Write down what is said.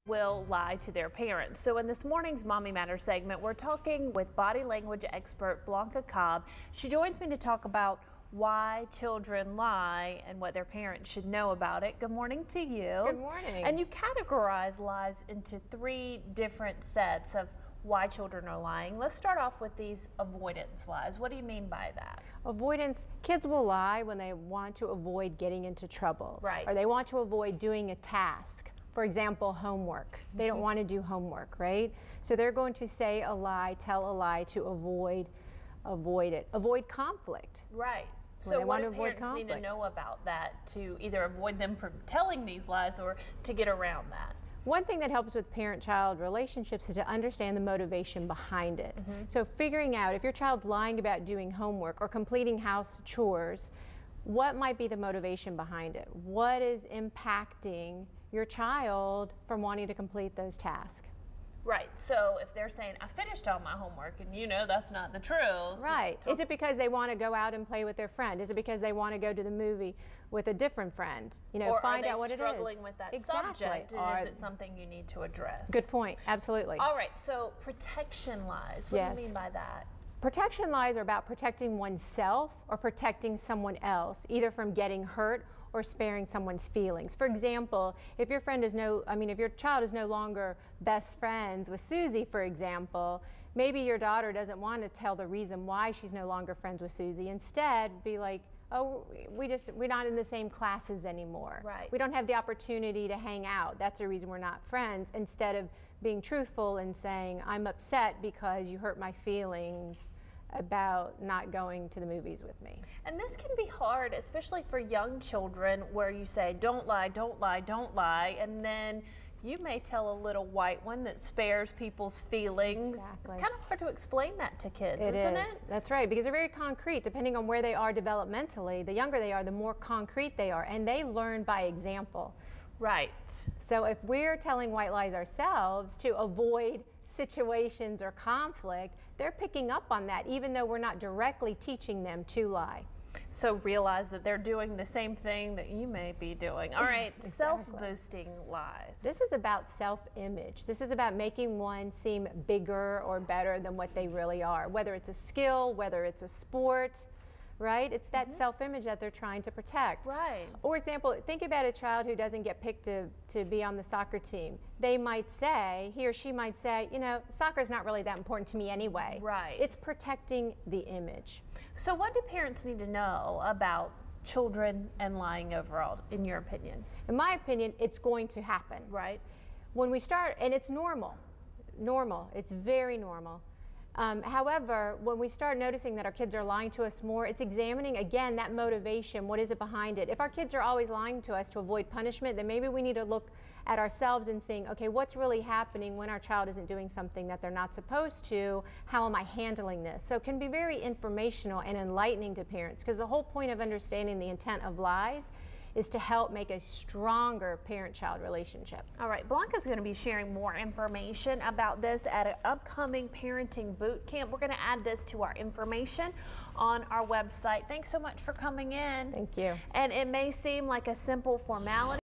will lie to their parents. So in this morning's Mommy Matters segment, we're talking with body language expert Blanca Cobb. She joins me to talk about why children lie and what their parents should know about it. Good morning to you. Good morning. And you categorize lies into 3 different sets of why children are lying. Let's start off with these avoidance lies. What do you mean by that? Avoidance, kids will lie when they want to avoid getting into trouble. Right. Or they want to avoid doing a task. For example, homework. They don't want to do homework, right? So they're going to say a lie, tell a lie to avoid it. Avoid conflict. Right. So what do parents need to know about that to either avoid them from telling these lies or to get around that? One thing that helps with parent-child relationships is to understand the motivation behind it. So figuring out if your child's lying about doing homework or completing house chores, what might be the motivation behind it? What is impacting your child from wanting to complete those tasks? Right. So if they're saying, I finished all my homework, and you know that's not the truth. Right. Is it because they want to go out and play with their friend? Is it because they want to go to the movie with a different friend? You know, or find out what it is. Are they struggling with that subject, and is it something you need to address? Good point. Absolutely. All right. So protection lies. What do you mean by that? Protection lies are about protecting oneself or protecting someone else, either from getting hurt or sparing someone's feelings. For example, if your child is no longer best friends with Susie, for example, maybe your daughter doesn't want to tell the reason why she's no longer friends with Susie. Instead, be like, oh, we're not in the same classes anymore. Right. We don't have the opportunity to hang out. That's the reason we're not friends. Instead of being truthful and saying, I'm upset because you hurt my feelings about not going to the movies with me. And this can be hard, especially for young children, where you say, don't lie, don't lie, don't lie, and then you may tell a little white one that spares people's feelings. Exactly. It's kind of hard to explain that to kids, isn't it? That's right, because they're very concrete. Depending on where they are developmentally, the younger they are, the more concrete they are, and they learn by example. Right. So if we're telling white lies ourselves to avoid situations or conflict, they're picking up on that, even though we're not directly teaching them to lie. So realize that they're doing the same thing that you may be doing. All right, Exactly. Self-boosting lies. This is about self-image. This is about making one seem bigger or better than what they really are, whether it's a skill, whether it's a sport, right? It's that self-image that they're trying to protect. Right. For example, think about a child who doesn't get picked to be on the soccer team. They might say, he or she might say, you know, soccer's not really that important to me anyway. Right. It's protecting the image. So what do parents need to know about children and lying overall, in your opinion? In my opinion, it's going to happen. Right. When we start, and it's normal. It's very normal. However, when we start noticing that our kids are lying to us more, it's examining, again, that motivation. What is it behind it? If our kids are always lying to us to avoid punishment, then maybe we need to look at ourselves and saying, okay, what's really happening when our child isn't doing something that they're not supposed to? How am I handling this? So it can be very informational and enlightening to parents, because the whole point of understanding the intent of lies is to help make a stronger parent-child relationship. All right, Blanca's going to be sharing more information about this at an upcoming parenting boot camp. We're going to add this to our information on our website. Thanks so much for coming in. Thank you. And it may seem like a simple formality.